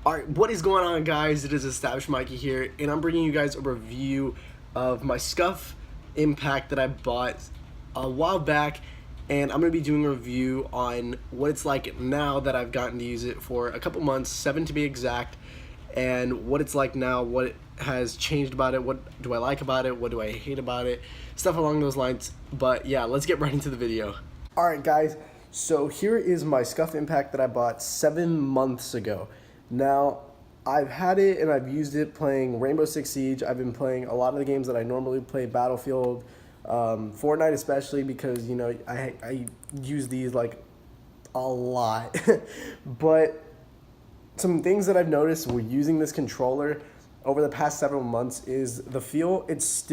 Alright, what is going on, guys? It is Established Mikey here, and I'm bringing you guys a review of my Scuf Impact that I bought a while back, and I'm going to be doing a review on what it's like now that I've gotten to use it for a couple months, 7 to be exact, and what it's like now, what has changed about it, what do I like about it, what do I hate about it, stuff along those lines. But yeah, let's get right into the video. Alright guys, so here is my Scuf Impact that I bought 7 months ago. Now, I've had it and I've used it playing Rainbow Six Siege. I've been playing a lot of the games that I normally play, Battlefield, Fortnite especially, because, you know, I use these like a lot. But some things that I've noticed with using this controller over the past several months is the feel. It's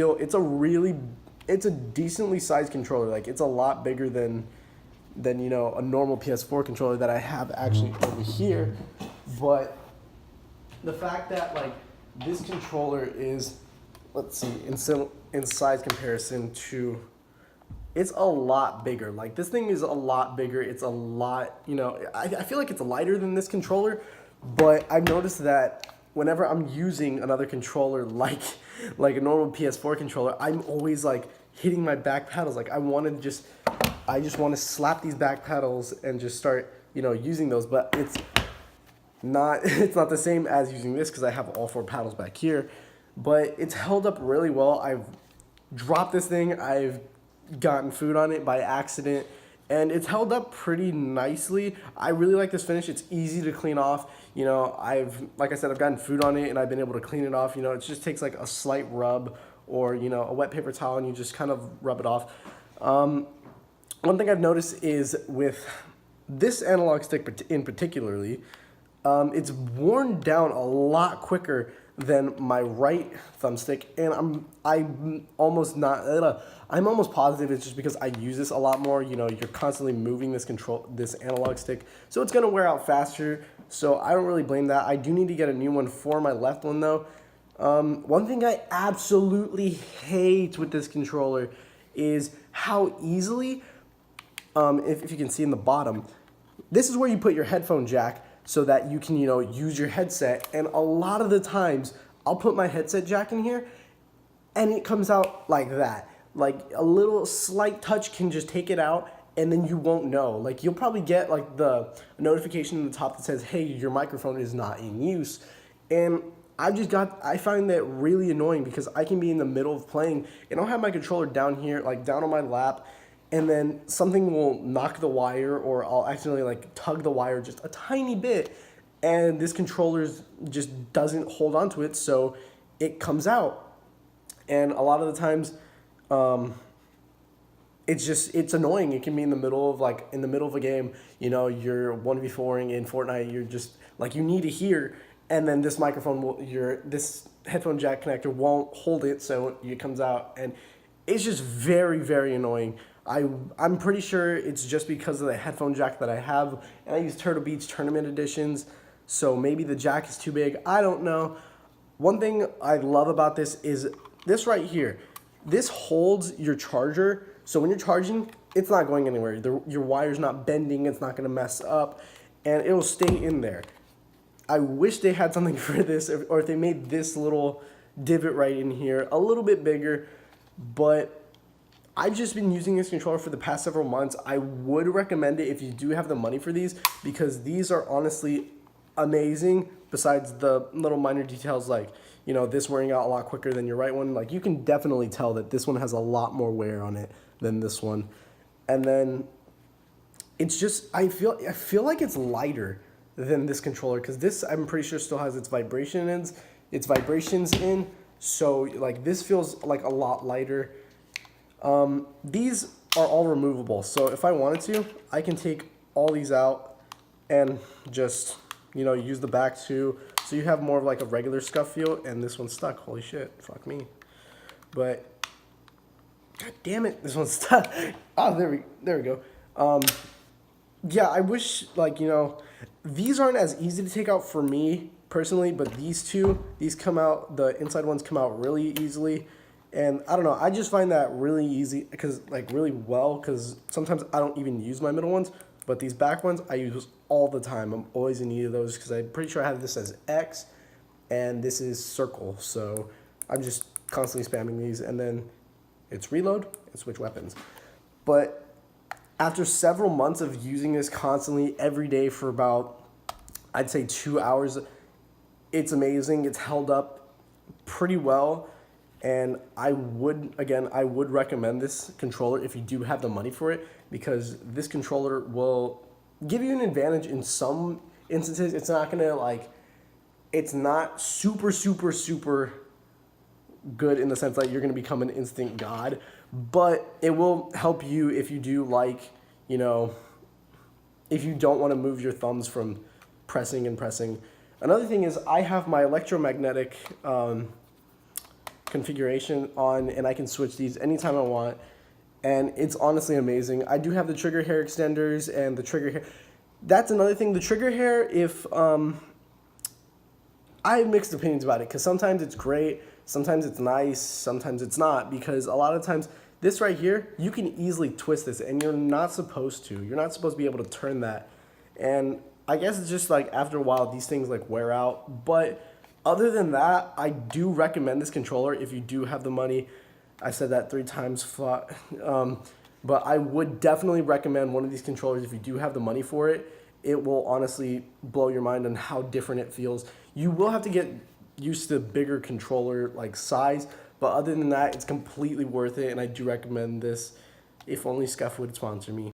a decently sized controller. Like, it's a lot bigger than you know, a normal PS4 controller that I have actually over here. But the fact that like this controller is, let's see, in size comparison to, it's a lot bigger. Like, this thing is a lot bigger. It's a lot, you know, I feel like it's lighter than this controller, but I've noticed that whenever I'm using another controller like a normal PS4 controller, I'm always like hitting my back pedals. Like, I just want to slap these back pedals and just start, you know, using those. But it's not the same as using this because I have all 4 paddles back here. But it's held up really well. I've dropped this thing, I've gotten food on it by accident, and it's held up pretty nicely. I really like this finish. It's easy to clean off. You know, like I said, I've gotten food on it and I've been able to clean it off. You know, it just takes like a slight rub or, you know, a wet paper towel, and you just kind of rub it off. One thing I've noticed is with this analog stick in particularly, it's worn down a lot quicker than my right thumbstick, and I'm almost positive it's just because I use this a lot more. You know, you're constantly moving this analog stick, so it's gonna wear out faster. So I don't really blame that. I do need to get a new one for my left one though. One thing I absolutely hate with this controller is how easily, if you can see in the bottom, this is where you put your headphone jack so that you can, you know, use your headset. And a lot of the times I'll put my headset jack in here and it comes out like that. Like, a little slight touch can just take it out, and then you won't know. Like, you'll probably get like the notification in the top that says, hey, your microphone is not in use. And I find that really annoying because I can be in the middle of playing and I'll have my controller down here, like down on my lap, and then something will knock the wire, or I'll accidentally like tug the wire just a tiny bit, and this controller just doesn't hold on to it, so it comes out. And a lot of the times, it's annoying. It can be in the middle of a game, you know, you're 1v4ing in Fortnite, you're just like, you need to hear, and then this this headphone jack connector won't hold it, so it comes out, and it's just very, very annoying. I'm pretty sure it's just because of the headphone jack that I have, and I use Turtle Beach Tournament Editions, so maybe the jack is too big. I don't know. One thing I love about this is this right here. This holds your charger, so when you're charging, it's not going anywhere. Your wire's not bending, it's not going to mess up, and it will stay in there. I wish they had something for this, or if they made this little divot right in here a little bit bigger, but I've just been using this controller for the past several months. I would recommend it if you do have the money for these, because these are honestly amazing, besides the little minor details like, you know, this wearing out a lot quicker than your right one. Like, you can definitely tell that this one has a lot more wear on it than this one. And then it's just, I feel like it's lighter than this controller, because this, I'm pretty sure, still has its vibrations in, so like this feels like a lot lighter. These are all removable, so if I wanted to, I can take all these out and just, you know, use the back too, so you have more of like a regular Scuf feel. And this one's stuck. Holy shit, fuck me. But god damn it, this one's stuck. Oh, there we go. Yeah, I wish, like, you know, these aren't as easy to take out for me personally, but these come out, the inside ones come out really easily. And I don't know, I just find that really easy, because sometimes I don't even use my middle ones, but these back ones I use all the time. I'm always in need of those because I'm pretty sure I have this as X and this is circle. So I'm just constantly spamming these, and then it's reload and switch weapons. But after several months of using this constantly every day for about, I'd say 2 hours, it's amazing. It's held up pretty well. And I would recommend this controller if you do have the money for it, because this controller will give you an advantage in some instances. It's not gonna it's not super good in the sense that you're gonna become an instant god, but it will help you if you do if you don't want to move your thumbs from pressing and pressing. Another thing is I have my electromagnetic configuration on, and I can switch these anytime I want, and it's honestly amazing. I do have the trigger hair extenders and the trigger hair. That's another thing. The trigger hair, if I have mixed opinions about it, because sometimes it's great, sometimes it's nice, sometimes it's not, because a lot of times this right here, you can easily twist this, and you're not supposed to. You're not supposed to be able to turn that. And I guess it's just like after a while, these things like wear out. But other than that, I do recommend this controller if you do have the money. I said that 3 times flat. But I would definitely recommend one of these controllers if you do have the money for it. It will honestly blow your mind on how different it feels. You will have to get used to the bigger controller like size, but other than that, it's completely worth it, and I do recommend this. If only Scuf would sponsor me.